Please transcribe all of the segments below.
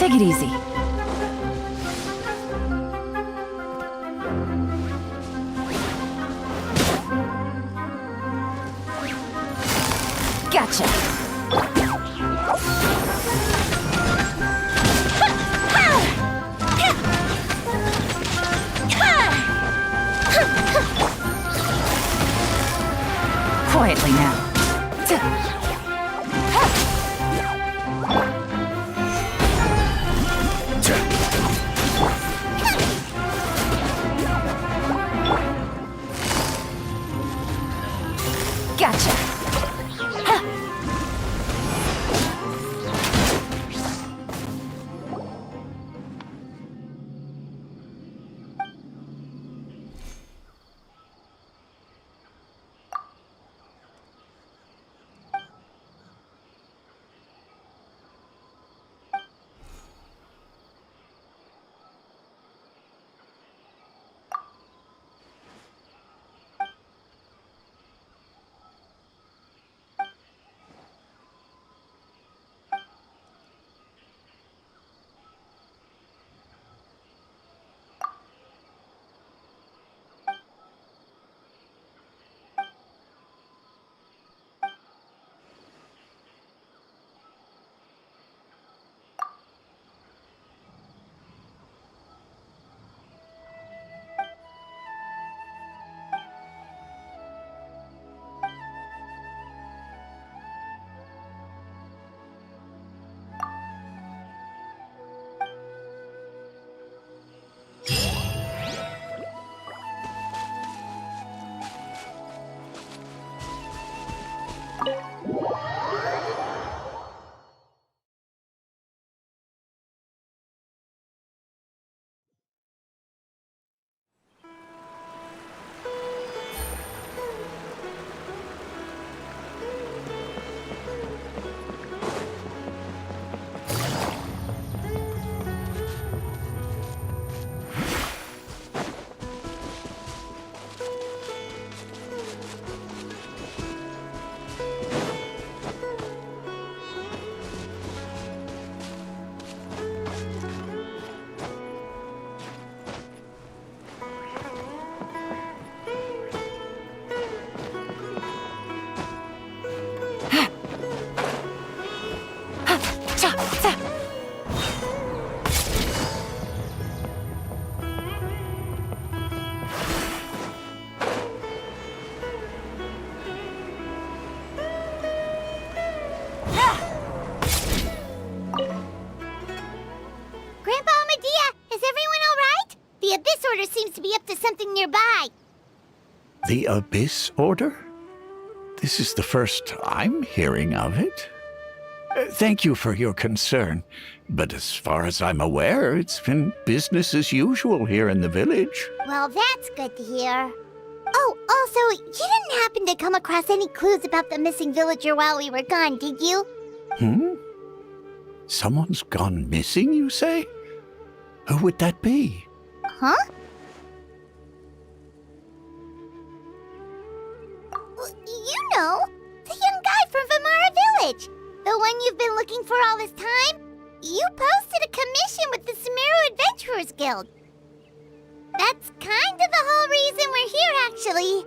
Take it easy. Gotcha. Quietly now. Gotcha. Seems to be up to something nearby. The Abyss Order? This is the first I'm hearing of it. Thank you for your concern, but as far as I'm aware, it's been business as usual here in the village. Well, that's good to hear. Oh, also, you didn't happen to come across any clues about the missing villager while we were gone, did you? Someone's gone missing, you say? Who would that be? Huh? You know, the young guy from Vamara Village. The one you've been looking for all this time. You posted a commission with the Sumeru Adventurers Guild. That's kind of the whole reason we're here, actually.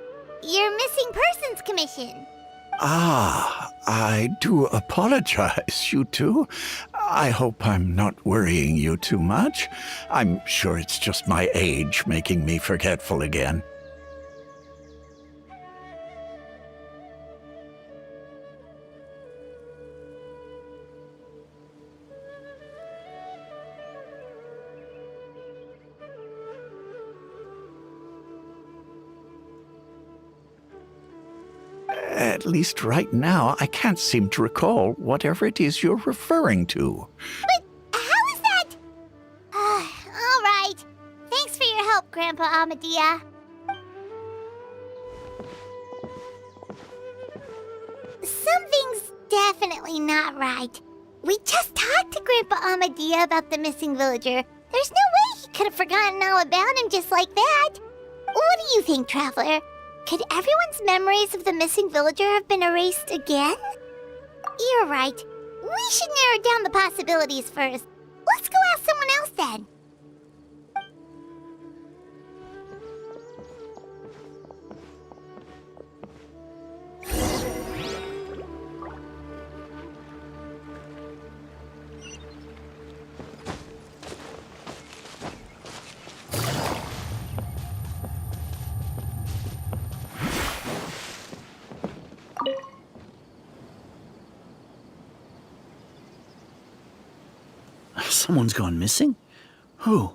Your missing persons commission. Ah, I do apologize, you two. I hope I'm not worrying you too much. I'm sure it's just my age making me forgetful again. At least right now, I can't seem to recall whatever it is you're referring to. But how is that? All right. Thanks for your help, Grandpa Amadia. Something's definitely not right. We just talked to Grandpa Amadia about the missing villager. There's no way he could have forgotten all about him just like that. What do you think, Traveler? Could everyone's memories of the missing villager have been erased again? You're right. We should narrow down the possibilities first. Let's go someone else then. Someone's gone missing? Who?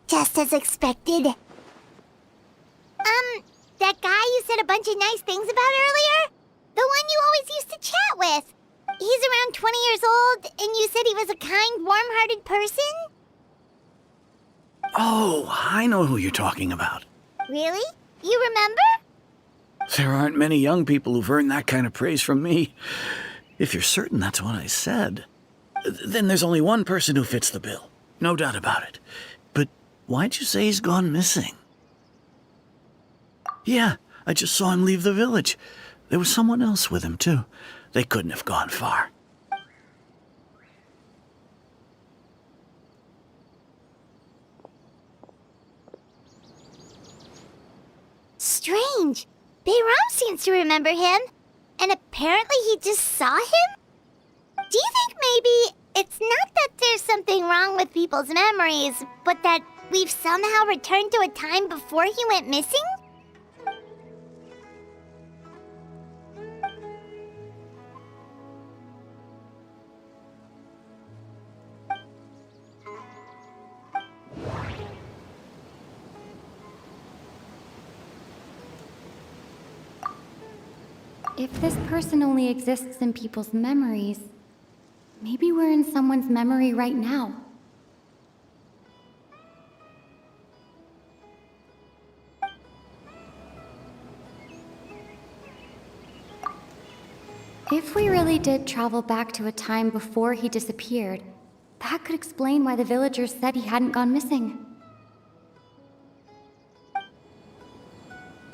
Just as expected. That guy you said a bunch of nice things about earlier? The one you always used to chat with. He's around 20 years old, and you said he was a kind, warm-hearted person? Oh, I know who you're talking about. Really? You remember? There aren't many young people who've earned that kind of praise from me. If you're certain that's what I said, then there's only one person who fits the bill. No doubt about it. But why'd you say he's gone missing? Yeah, I just saw him leave the village. There was someone else with him, too. They couldn't have gone far. Strange. Bayram seems to remember him. And apparently he just saw him? Do you think maybe it's not that there's something wrong with people's memories, but that we've somehow returned to a time before he went missing? If this person only exists in people's memories, maybe we're in someone's memory right now. If we really did travel back to a time before he disappeared, that could explain why the villagers said he hadn't gone missing.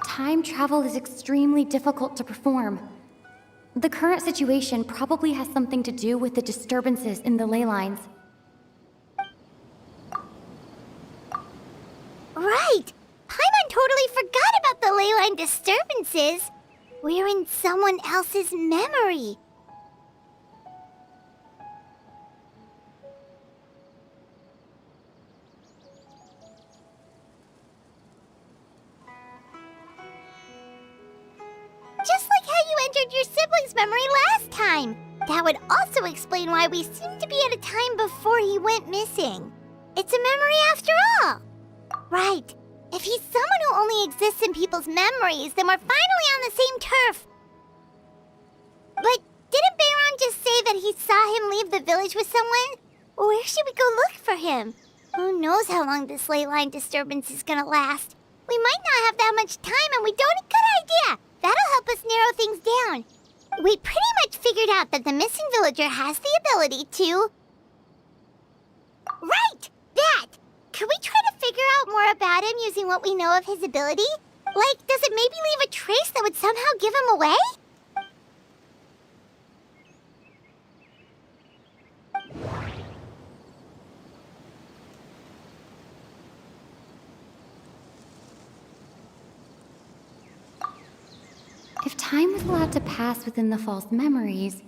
Time travel is extremely difficult to perform. The current situation probably has something to do with the disturbances in the ley lines. Right! Paimon totally forgot about the ley line disturbances. We're in someone else's memory. Just like how you entered your sibling's memory last time. That would also explain why we seem to be at a time before he went missing. It's a memory after all. Right. If he's someone who only exists in people's memories, then we're finally on the same turf. But didn't Bayron just say that he saw him leave the village with someone? Where should we go look for him? Who knows how long this ley line disturbance is gonna last? We might not have that much time, and we don't. Good idea! That'll help us narrow things down. We pretty much figured out that the missing villager has the ability to... Right! That! Could we try to figure out more about him using what we know of his ability? Like, does it maybe leave a trace that would somehow give him away? If time was allowed to pass within the false memories,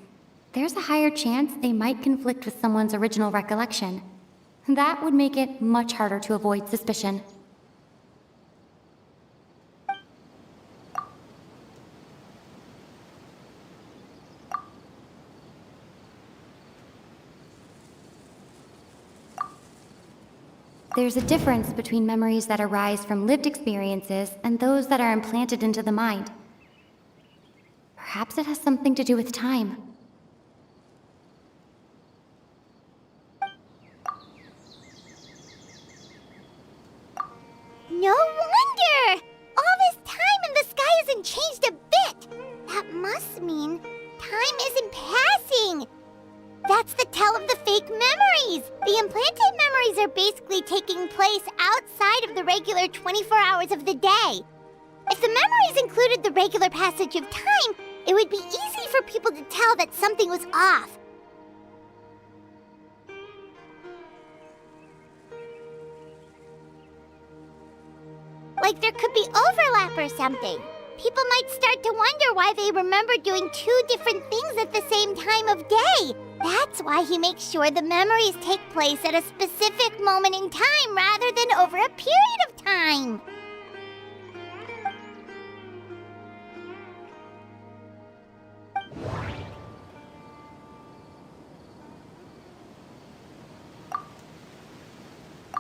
there's a higher chance they might conflict with someone's original recollection. That would make it much harder to avoid suspicion. There's a difference between memories that arise from lived experiences and those that are implanted into the mind. Perhaps it has something to do with time. No wonder! All this time and the sky hasn't changed a bit! That must mean time isn't passing! That's the tell of the fake memories! The implanted memories are basically taking place outside of the regular 24 hours of the day. If the memories included the regular passage of time, it would be easy for people to tell that something was off. like there could be overlap or something. People might start to wonder why they remember doing two different things at the same time of day. That's why he makes sure the memories take place at a specific moment in time rather than over a period of time.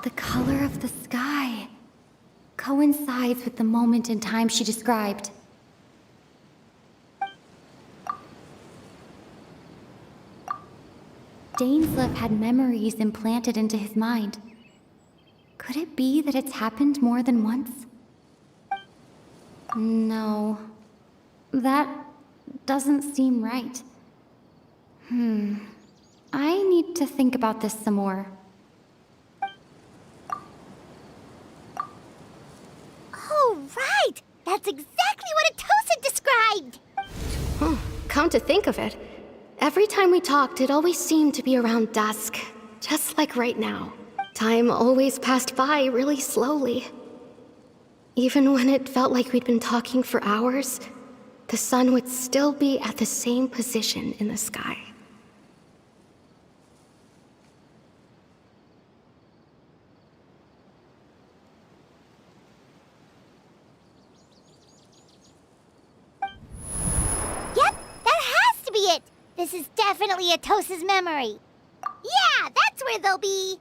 The color of the sky coincides with the moment in time she described. DAINSLEF had memories implanted into his mind. Could it be that it's happened more than once? No. That doesn't seem right. I need to think about this some more. Oh, right! That's exactly what Atosa described! Come to think of it, every time we talked, it always seemed to be around dusk. Just like right now. Time always passed by really slowly. Even when it felt like we'd been talking for hours, the sun would still be at the same position in the sky. Yep, that has to be it! This is definitely Atosa's memory. Yeah, that's where they'll be!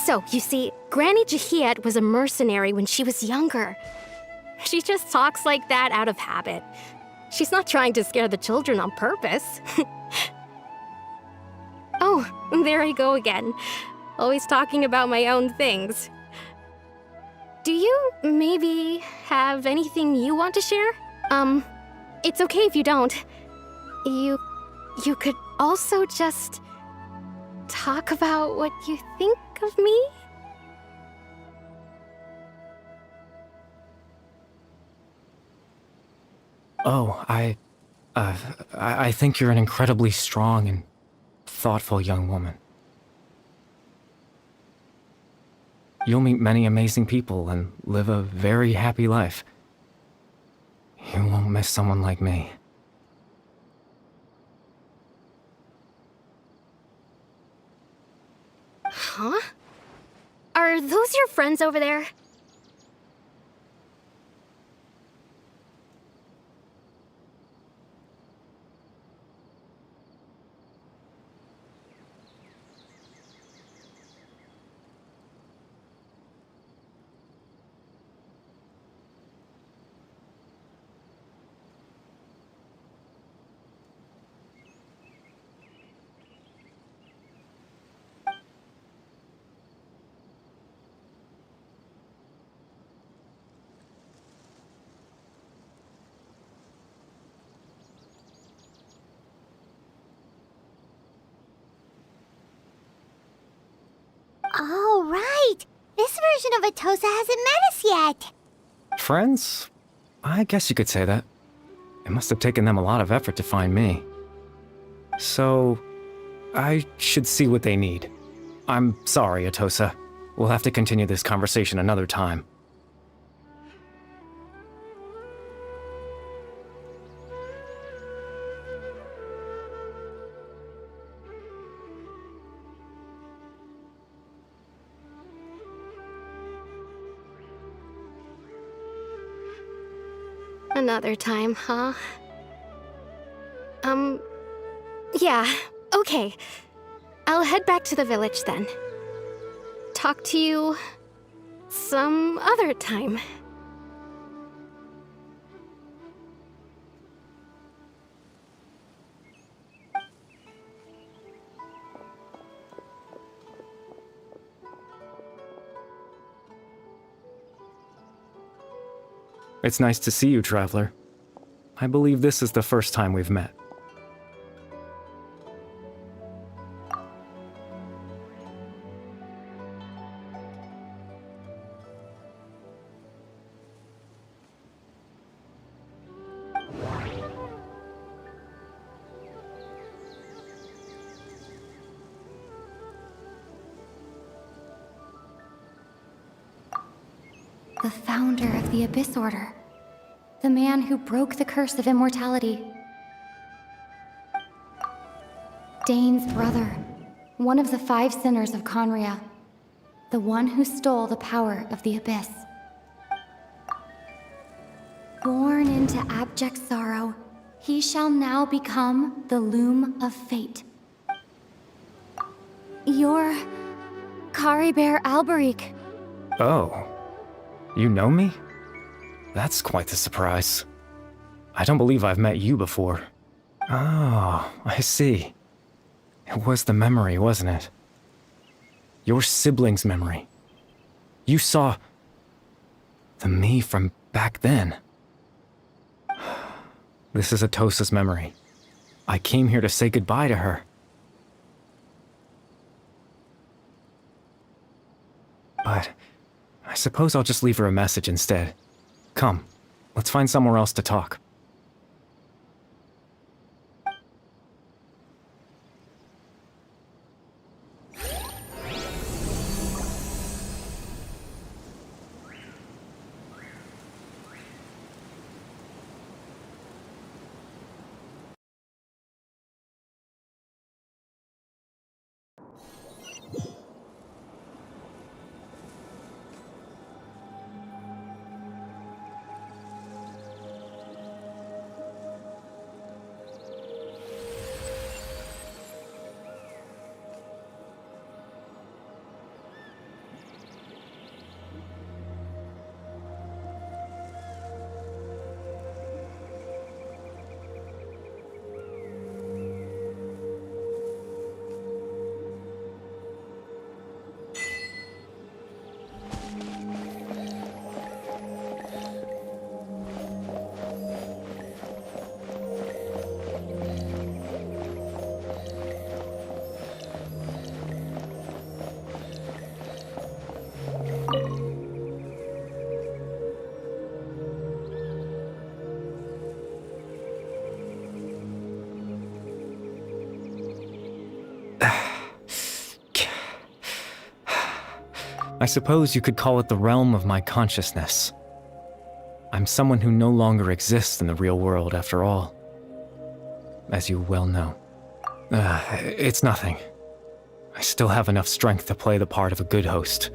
So, you see, Granny Jahiet was a mercenary when she was younger. She just talks like that out of habit. She's not trying to scare the children on purpose. Oh, there I go again. Always talking about my own things. Do you maybe have anything you want to share? It's okay if you don't. You could also just talk about what you think of me? Oh, I think you're an incredibly strong and thoughtful young woman. You'll meet many amazing people and live a very happy life. You won't miss someone like me. Huh? Are those your friends over there? Oh, right! This version of Atosa hasn't met us yet! Friends? I guess you could say that. It must have taken them a lot of effort to find me. So, I should see what they need. I'm sorry, Atosa. We'll have to continue this conversation another time. Another time, huh? Yeah, okay. I'll head back to the village then. Talk to you some other time. It's nice to see you, Traveler. I believe this is the first time we've met. The founder of the Abyss Order. The man who broke the curse of immortality. Dane's brother. One of the 5 sinners of Conria. The one who stole the power of the Abyss. Born into abject sorrow, he shall now become the Loom of Fate. You're Caribert Alberic. Oh. You know me? That's quite the surprise. I don't believe I've met you before. Oh, I see. It was the memory, wasn't it? Your sibling's memory. You saw the me from back then. This is Atosa's memory. I came here to say goodbye to her. But I suppose I'll just leave her a message instead. Come, let's find somewhere else to talk. I suppose you could call it the realm of my consciousness. I'm someone who no longer exists in the real world, after all. As you well know. It's nothing. I still have enough strength to play the part of a good host.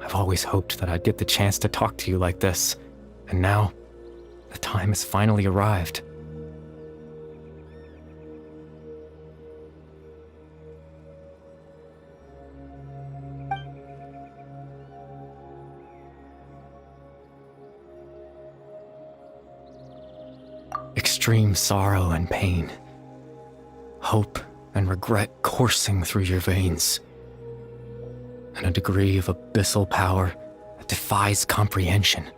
I've always hoped that I'd get the chance to talk to you like this, and now, the time has finally arrived. Extreme sorrow and pain, hope and regret coursing through your veins, and a degree of abyssal power that defies comprehension.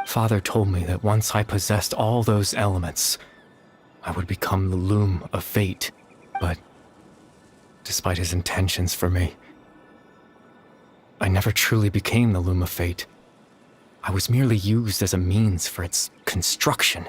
Father told me that once I possessed all those elements, I would become the Loom of Fate, but despite his intentions for me, I never truly became the Loom of Fate. I was merely used as a means for its construction.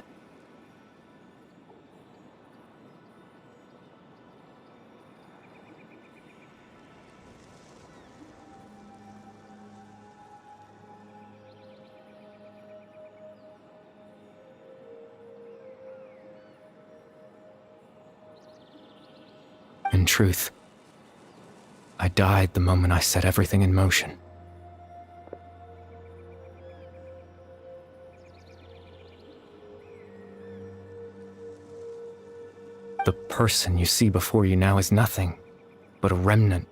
In truth, I died the moment I set everything in motion. The person you see before you now is nothing but a remnant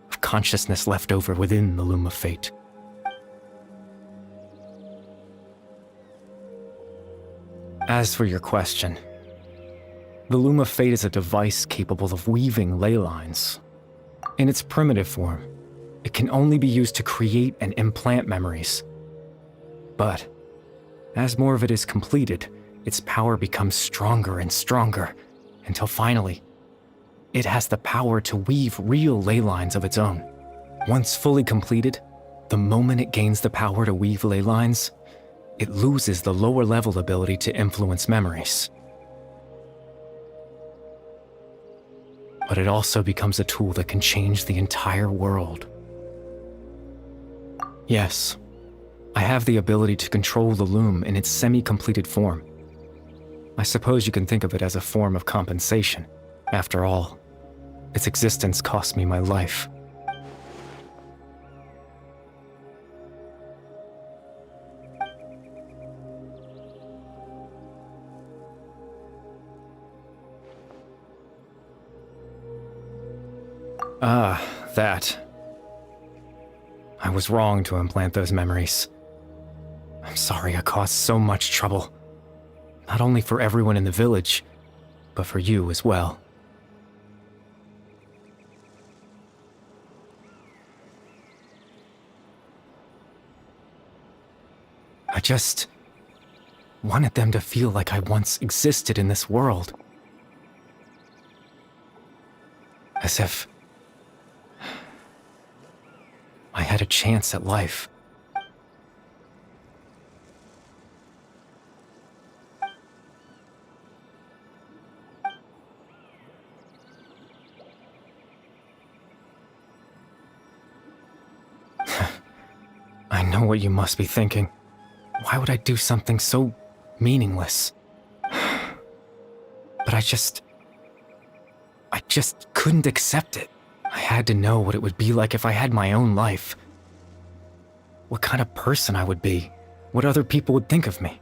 of of consciousness left over within the Loom of Fate. As for your question, the Loom of Fate is a device capable of weaving ley lines. In its primitive form, it can only be used to create and implant memories. But as more of it is completed, its power becomes stronger and stronger, until finally, it has the power to weave real ley lines of its own. Once fully completed, the moment it gains the power to weave ley lines, it loses the lower level ability to influence memories. But it also becomes a tool that can change the entire world. Yes, I have the ability to control the loom in its semi-completed form. I suppose you can think of it as a form of compensation. After all, its existence cost me my life. Ah, that. I was wrong to implant those memories. I'm sorry I caused so much trouble. Not only for everyone in the village, but for you as well. I just wanted them to feel like I once existed in this world. As if I had a chance at life. I know what you must be thinking. Why would I do something so meaningless? But I just couldn't accept it. I had to know what it would be like if I had my own life. What kind of person I would be. What other people would think of me.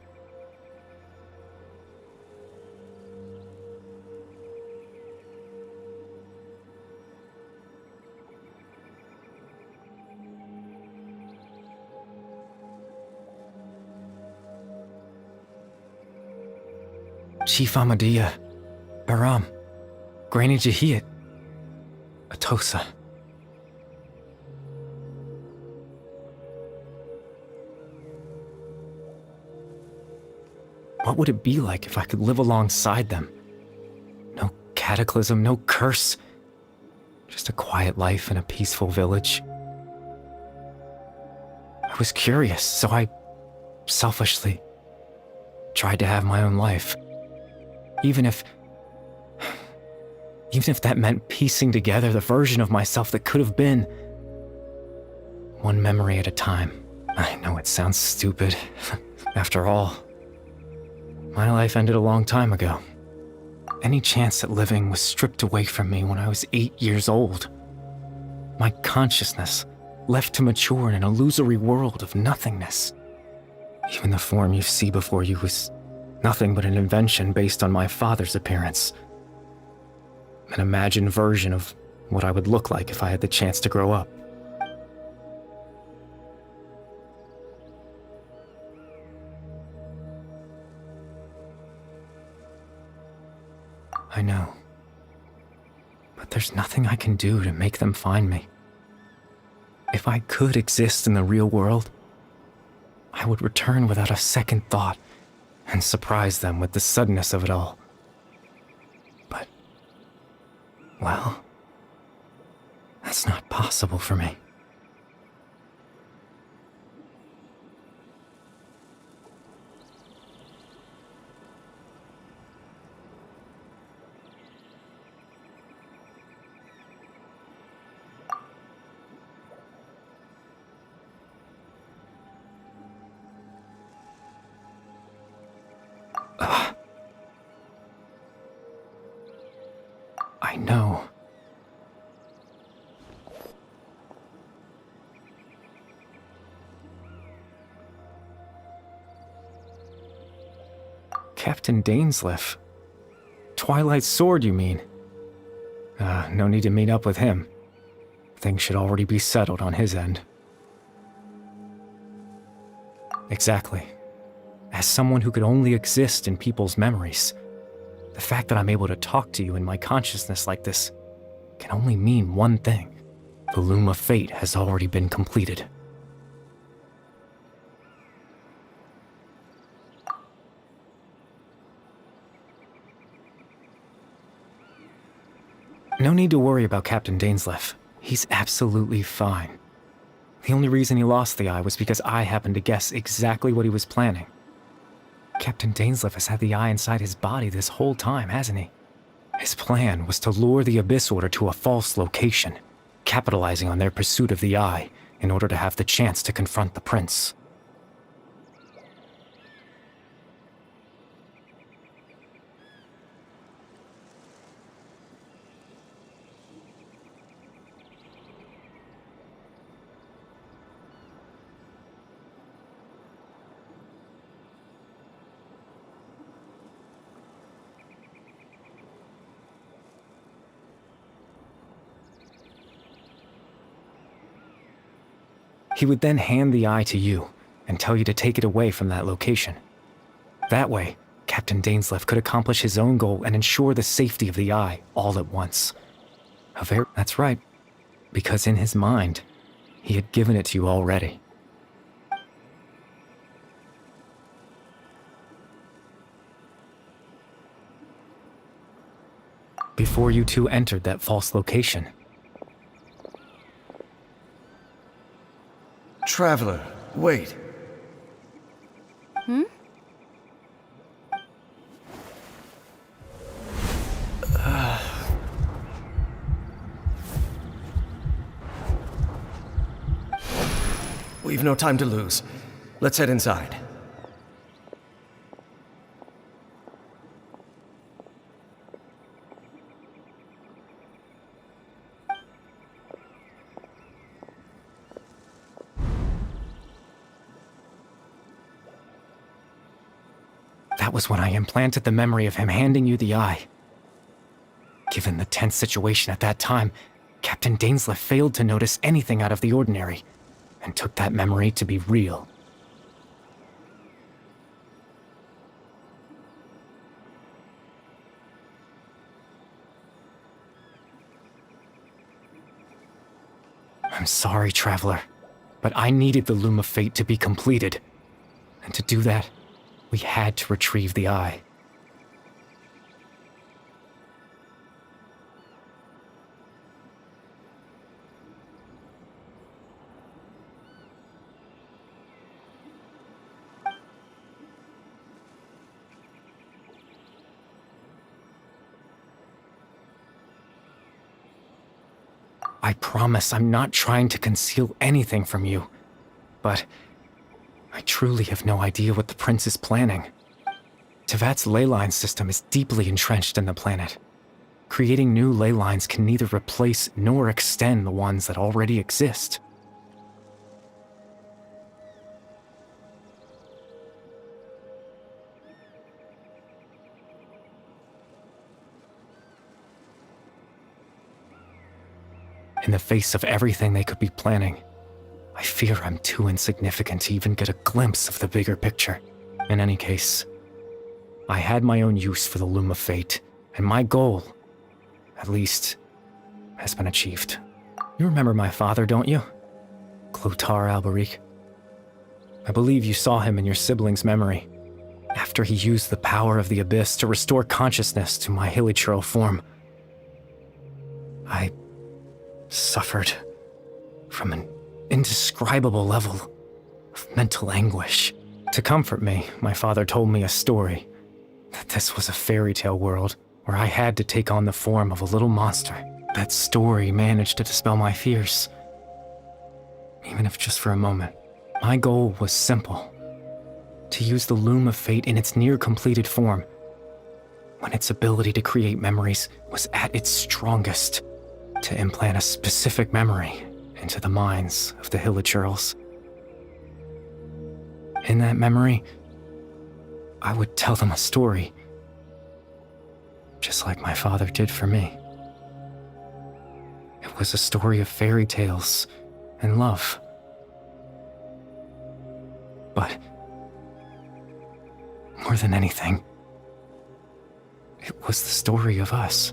Chief Ahmadiyya, Baram, Granny Jahiyat, Atosa. What would it be like if I could live alongside them? No cataclysm, no curse. Just a quiet life in a peaceful village. I was curious, so I selfishly tried to have my own life. Even if that meant piecing together the version of myself that could have been. One memory at a time. I know it sounds stupid. After all, my life ended a long time ago. Any chance at living was stripped away from me when I was 8 years old. My consciousness left to mature in an illusory world of nothingness. Even the form you see before you was nothing but an invention based on my father's appearance. An imagined version of what I would look like if I had the chance to grow up. I know. But there's nothing I can do to make them find me. If I could exist in the real world, I would return without a second thought and surprise them with the suddenness of it all. But, well, that's not possible for me. I know. Captain Dainslef. Twilight Sword, you mean? No need to meet up with him. things should already be settled on his end. Exactly. As someone who could only exist in people's memories, the fact that I'm able to talk to you in my consciousness like this can only mean one thing. The Loom of Fate has already been completed. No need to worry about Captain Dainslef. He's absolutely fine. The only reason he lost the eye was because I happened to guess exactly what he was planning. Captain Dainslef has had the eye inside his body this whole time, hasn't he? His plan was to lure the Abyss Order to a false location, capitalizing on their pursuit of the eye in order to have the chance to confront the prince. He would then hand the eye to you and tell you to take it away from that location. That way, Captain Dainslef could accomplish his own goal and ensure the safety of the eye all at once. That's right, because in his mind, he had given it to you already. Before you two entered that false location, Traveler, wait. We've no time to lose. Let's head inside. that was when I implanted the memory of him handing you the eye. Given the tense situation at that time, Captain Dainslef failed to notice anything out of the ordinary, and took that memory to be real. I'm sorry, Traveler, but I needed the Loom of Fate to be completed. And to do that, we had to retrieve the eye. I promise I'm not trying to conceal anything from you, but I truly have no idea what the Prince is planning. Tevat's ley line system is deeply entrenched in the planet. Creating new ley lines can neither replace nor extend the ones that already exist. In the face of everything they could be planning, I fear I'm too insignificant to even get a glimpse of the bigger picture. In any case, I had my own use for the Loom of Fate, and my goal, at least, has been achieved. You remember my father, don't you? Clotar Alberic. I believe you saw him in your sibling's memory, after he used the power of the Abyss to restore consciousness to my hilichurl form. I suffered from an indescribable level of mental anguish. To comfort me, my father told me a story, that this was a fairy tale world where I had to take on the form of a little monster. That story managed to dispel my fears, even if just for a moment. My goal was simple: to use the Loom of Fate in its near-completed form, when its ability to create memories was at its strongest, to implant a specific memory into the minds of the hilichurls. In that memory, I would tell them a story, just like my father did for me. It was a story of fairy tales and love. But more than anything, it was the story of us.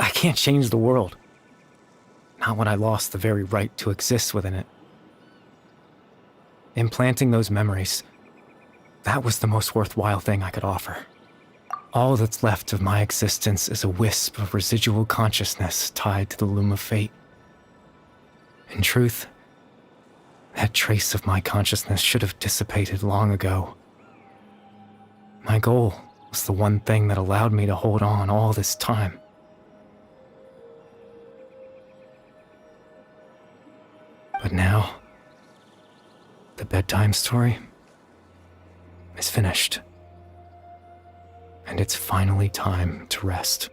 I can't change the world. Not when I lost the very right to exist within it. Implanting those memories, that was the most worthwhile thing I could offer. All that's left of my existence is a wisp of residual consciousness tied to the loom of fate. In truth, that trace of my consciousness should have dissipated long ago. My goal was the one thing that allowed me to hold on all this time. But now, the bedtime story is finished. And it's finally time to rest.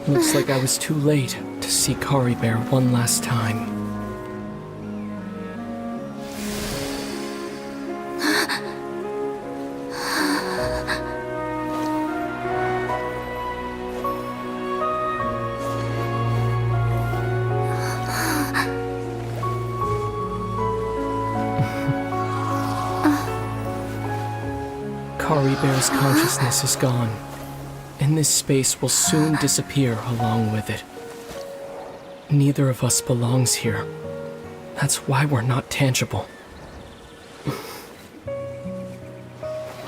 Looks like I was too late to see Kari Bear one last time. Kari Bear's consciousness is gone, and this space will soon disappear along with it. Neither of us belongs here. That's why we're not tangible.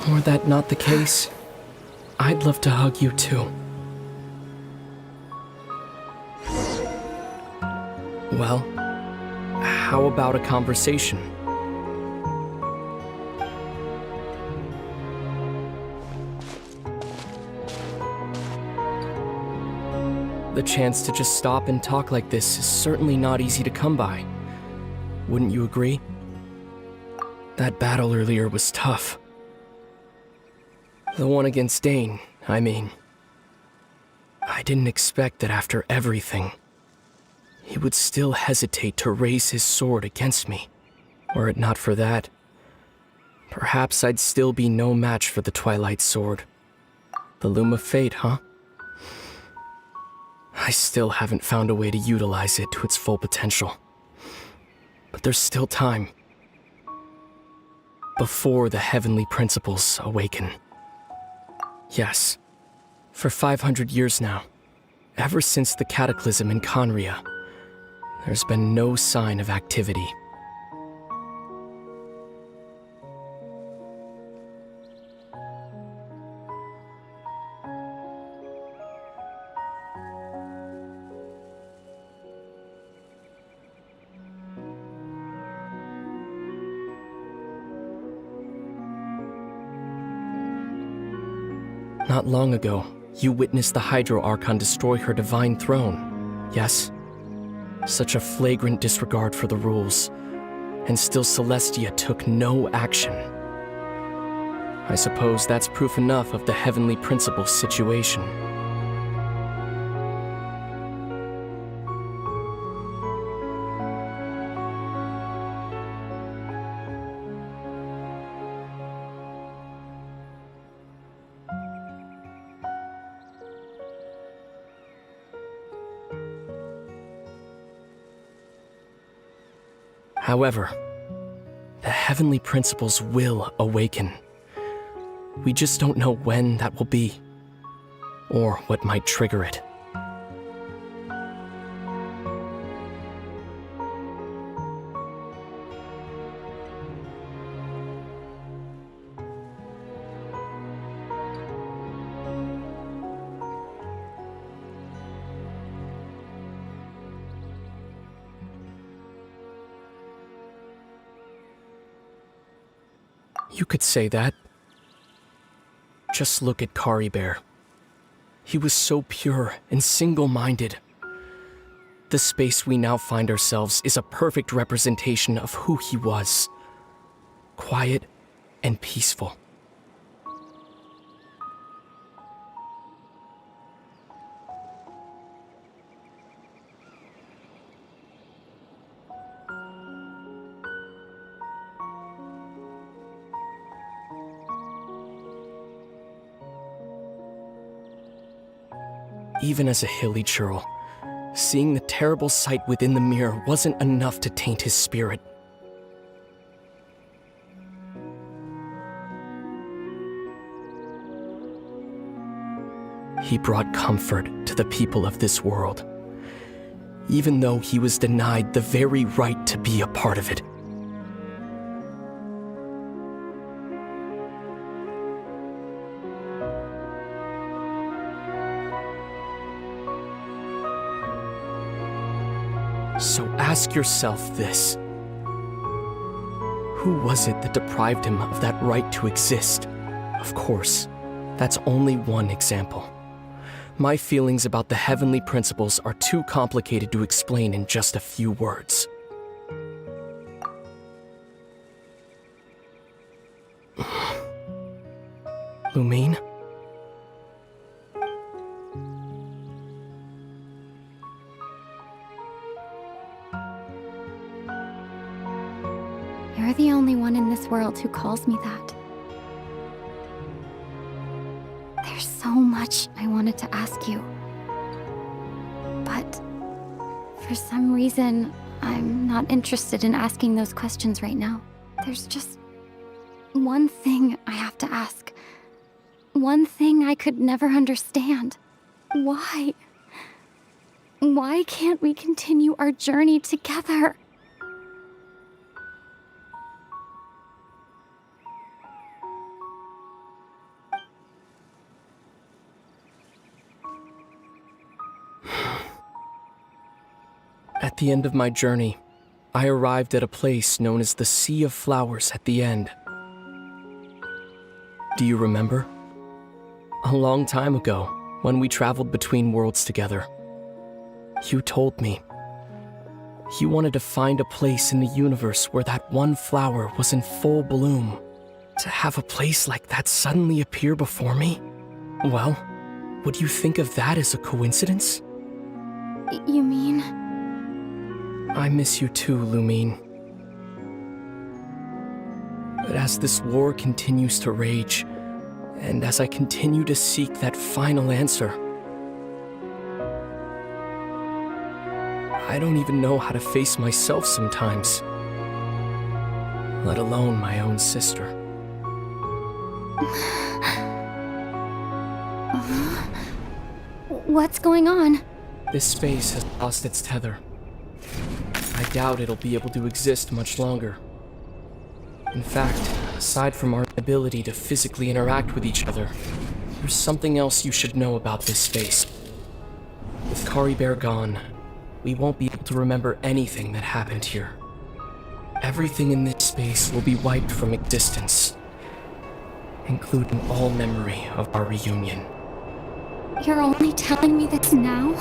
Were that not the case, I'd love to hug you too. Well, how about a conversation? The chance to just stop and talk like this is certainly not easy to come by. Wouldn't you agree? That battle earlier was tough. The one against Dain, I mean. I didn't expect that after everything, he would still hesitate to raise his sword against me. Were it not for that, perhaps I'd still be no match for the Twilight Sword. The Loom of Fate, huh? I still haven't found a way to utilize it to its full potential. But there's still time. Before the heavenly principles awaken. Yes, for 500 years now, ever since the cataclysm in Conria, there's been no sign of activity. Not long ago, you witnessed the Hydro Archon destroy her divine throne, yes? Such a flagrant disregard for the rules, and still Celestia took no action. I suppose that's proof enough of the Heavenly Principle's situation. However, the heavenly principles will awaken. We just don't know when that will be, or what might trigger it. You could say that. Just look at Kari Bear. He was so pure and single-minded. The space we now find ourselves is a perfect representation of who he was. Quiet and peaceful. Even as a hilly churl, seeing the terrible sight within the mirror wasn't enough to taint his spirit. He brought comfort to the people of this world, even though he was denied the very right to be a part of it. So ask yourself this. Who was it that deprived him of that right to exist? Of course, that's only one example. My feelings about the heavenly principles are too complicated to explain in just a few words. Lumine? You're the only one in this world who calls me that. There's so much I wanted to ask you. But for some reason, I'm not interested in asking those questions right now. There's just one thing I have to ask. One thing I could never understand. Why? Why can't we continue our journey together? At the end of my journey, I arrived at a place known as the Sea of Flowers at the end. Do you remember? A long time ago, when we traveled between worlds together, you told me you wanted to find a place in the universe where that one flower was in full bloom. To have a place like that suddenly appear before me? Well, would you think of that as a coincidence? You mean? I miss you too, Lumine. But as this war continues to rage, and as I continue to seek that final answer, I don't even know how to face myself sometimes, let alone my own sister. What's going on? This space has lost its tether. I doubt it'll be able to exist much longer. In fact, aside from our ability to physically interact with each other, there's something else you should know about this space. With Kari Bear gone, we won't be able to remember anything that happened here. Everything in this space will be wiped from existence, including all memory of our reunion. You're only telling me this now?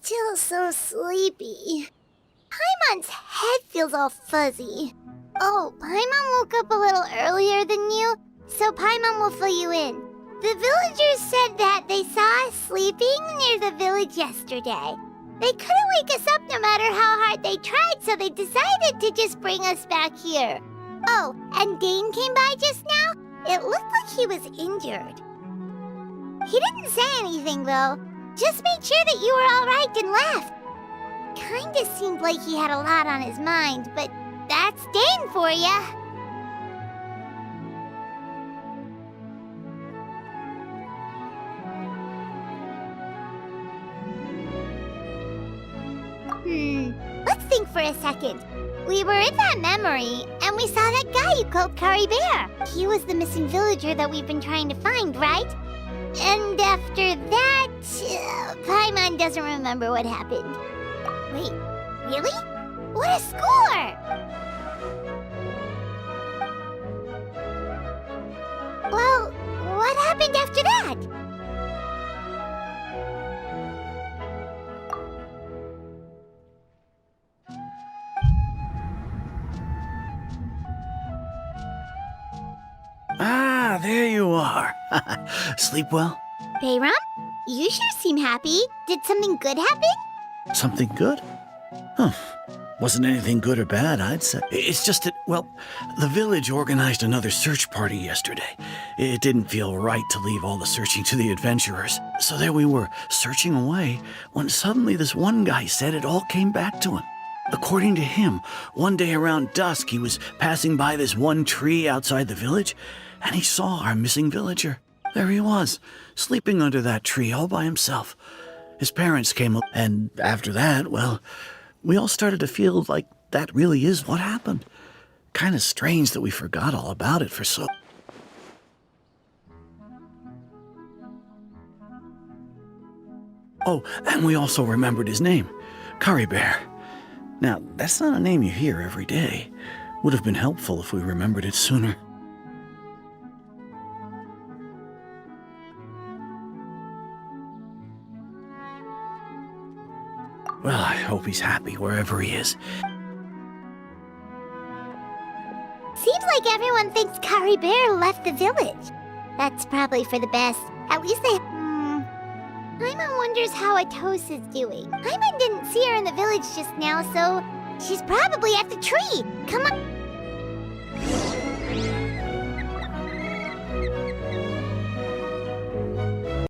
Still so sleepy. feels all fuzzy. Oh, Paimon woke up a little earlier than you, so Paimon will fill you in. The villagers said that they saw us sleeping near the village yesterday. They couldn't wake us up no matter how hard they tried, so they decided to just bring us back here. Oh, and Dane came by just now. It looked like he was injured. He didn't say anything, though. Just made sure that you were all right and left. Kinda seemed like he had a lot on his mind, but that's Dane for ya. Let's think for a second. We were in that memory, and we saw that guy you called Curry Bear. He was the missing villager that we've been trying to find, right? And after that, Paimon doesn't remember what happened. Wait, really? What a score! Well, what happened after that? Ah, there you are. Sleep well? Bayram, you sure seem happy. Did something good happen? Something good? Huh. Wasn't anything good or bad, I'd say. It's just that, well, the village organized another search party yesterday. It didn't feel right to leave all the searching to the adventurers. So there we were, searching away, when suddenly this one guy said it all came back to him. According to him, one day around dusk, he was passing by this one tree outside the village, and he saw our missing villager. There he was, sleeping under that tree all by himself. His parents came up, and after that, well, we all started to feel like that really is what happened. Kind of strange that we forgot all about it for so... Oh, and we also remembered his name, Curry Bear. Now, that's not a name you hear every day. Would have been helpful if we remembered it sooner. Well, I hope he's happy wherever he is. Seems like everyone thinks Curry Bear left the village. That's probably for the best. At least they... Paimon wonders how Atosa's doing. Paimon didn't see her in the village just now, so she's probably at the tree. Come on.